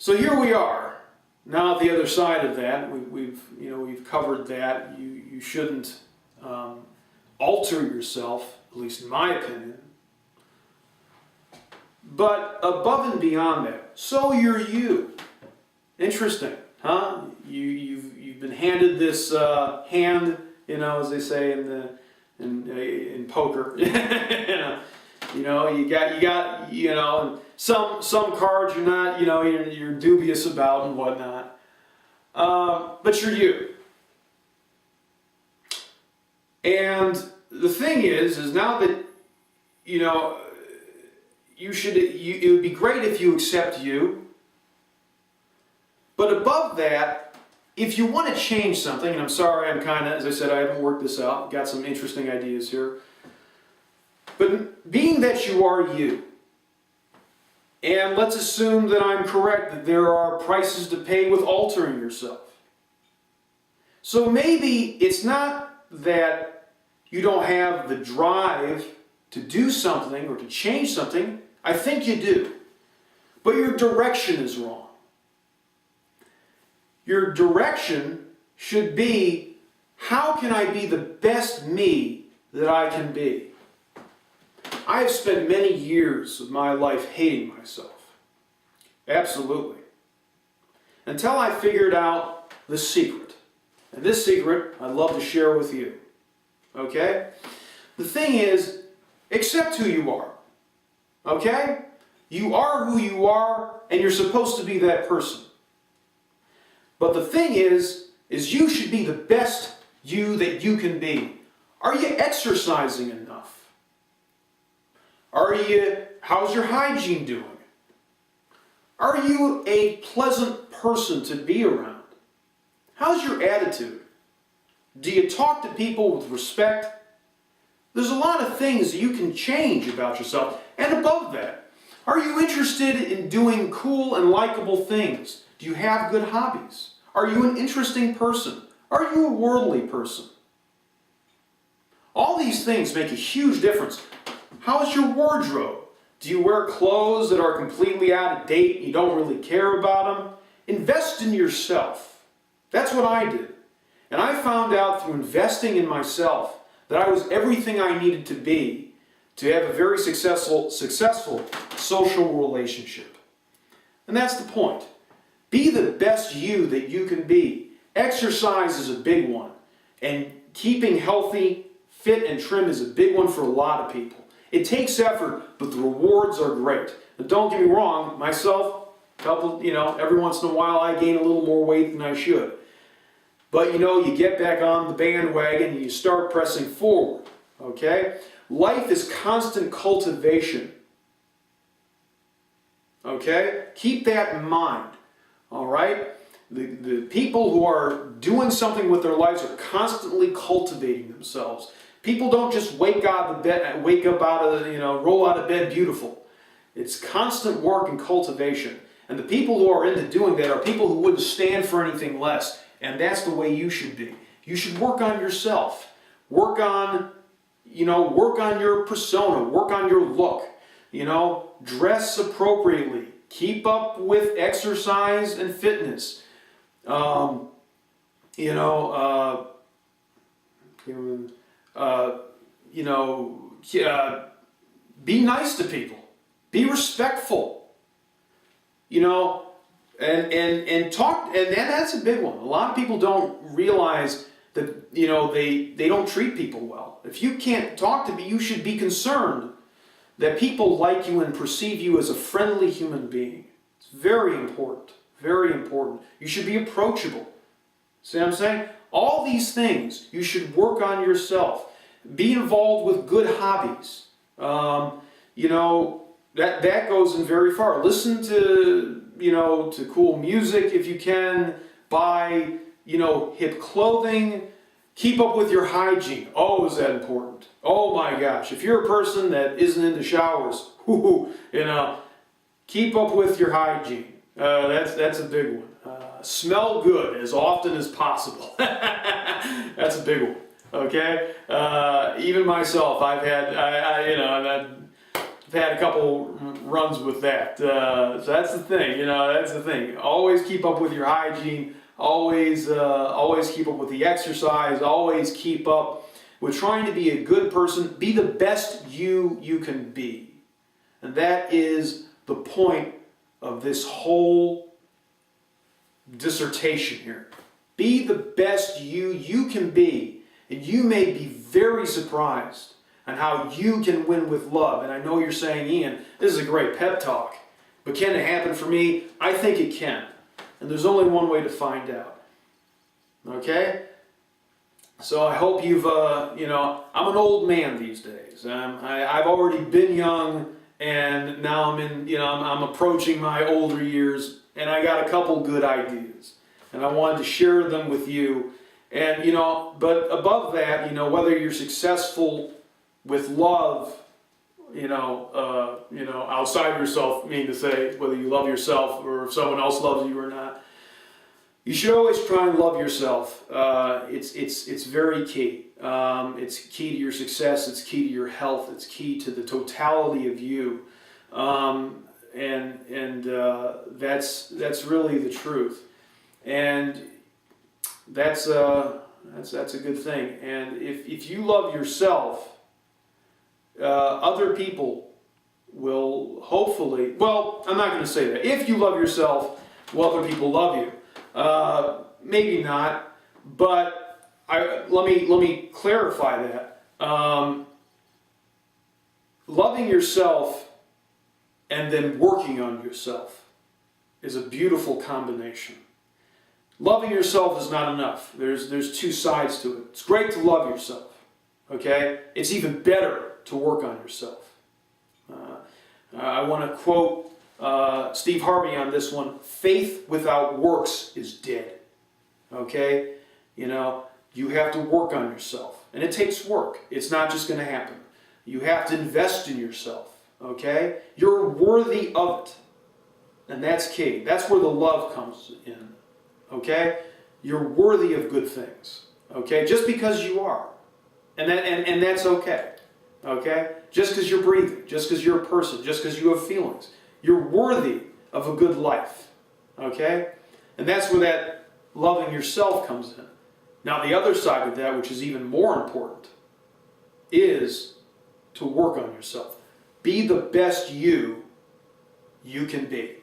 So here we are. Now at the other side of that, we've covered that. You shouldn't alter yourself, at least in my opinion. But above and beyond that, so you're you. Interesting, huh? You've been handed this hand, as they say in poker. You got and some cards you're not, you're dubious about and whatnot. But you're you. And the thing is now that, it would be great if you accept you. But above that, if you want to change something, and I'm sorry, as I said, I haven't worked this out, got some interesting ideas here. But being that you are you, and let's assume that I'm correct, that there are prices to pay with altering yourself. So maybe it's not that you don't have the drive to do something or to change something. I think you do. But your direction is wrong. Your direction should be, how can I be the best me that I can be? I have spent many years of my life hating myself. Absolutely. Until I figured out the secret. And this secret I'd love to share with you. Okay? The thing is, accept who you are. Okay? You are who you are, and you're supposed to be that person. But the thing is you should be the best you that you can be. Are you exercising enough? How's your hygiene doing? Are you a pleasant person to be around? How's your attitude? Do you talk to people with respect? There's a lot of things that you can change about yourself. And above that, are you interested in doing cool and likable things? Do you have good hobbies? Are you an interesting person? Are you a worldly person? All these things make a huge difference. How's your wardrobe? Do you wear clothes that are completely out of date and you don't really care about them? Invest in yourself. That's what I did. And I found out through investing in myself that I was everything I needed to be to have a very successful social relationship. And that's the point. Be the best you that you can be. Exercise is a big one. And keeping healthy, fit, and trim is a big one for a lot of people. It takes effort, but the rewards are great. Now, don't get me wrong, myself, every once in a while I gain a little more weight than I should. But you get back on the bandwagon and you start pressing forward. Okay? Life is constant cultivation. Okay? Keep that in mind. All right? The people who are doing something with their lives are constantly cultivating themselves. People don't just roll out of bed beautiful. It's constant work and cultivation. And the people who are into doing that are people who wouldn't stand for anything less. And that's the way you should be. You should work on yourself. Work on your persona. Work on your look. Dress appropriately. Keep up with exercise and fitness. Be nice to people. Be respectful. And talk, and that's a big one. A lot of people don't realize that, they don't treat people well. If you can't talk to me, you should be concerned that people like you and perceive you as a friendly human being. It's very important. Very important. You should be approachable. See what I'm saying? All these things, you should work on yourself. Be involved with good hobbies. That goes in very far. Listen to cool music if you can. Buy, hip clothing. Keep up with your hygiene. Oh, is that important? Oh my gosh. If you're a person that isn't into showers, keep up with your hygiene. That's a big one. Smell good as often as possible. That's a big one. Okay? Even myself, I've had had a couple runs with that. So that's the thing, that's the thing. Always keep up with your hygiene. Always keep up with the exercise. Always keep up with trying to be a good person. Be the best you can be. And that is the point of this whole dissertation here. Be the best you can be. And you may be very surprised on how you can win with love. And I know you're saying, Ian, this is a great pep talk. But can it happen for me? I think it can. And there's only one way to find out. Okay? So I hope you've, I'm an old man these days. I've already been young, and now I'm approaching my older years, and I got a couple good ideas. And I wanted to share them with you. And, but above that, whether you're successful with love, outside of yourself, meaning to say whether you love yourself or if someone else loves you or not, you should always try and love yourself. It's very key. It's key to your success. It's key to your health. It's key to the totality of you, that's really the truth, and that's a good thing. And if you love yourself, other people will hopefully, well, I'm not going to say that. If you love yourself, will other people love you? Maybe not, but let me clarify that. Loving yourself and then working on yourself is a beautiful combination. Loving yourself is not enough. There's two sides to it. It's great to love yourself, okay? It's even better to work on yourself. I want to quote Steve Harvey on this one. Faith without works is dead. Okay? You have to work on yourself. And it takes work. It's not just going to happen. You have to invest in yourself. Okay? You're worthy of it. And that's key. That's where the love comes in. Okay? You're worthy of good things. Okay? Just because you are. And that's okay. Okay? Just because you're breathing, just because you're a person, just because you have feelings. You're worthy of a good life. Okay? And that's where that loving yourself comes in. Now the other side of that, which is even more important, is to work on yourself. Be the best you can be.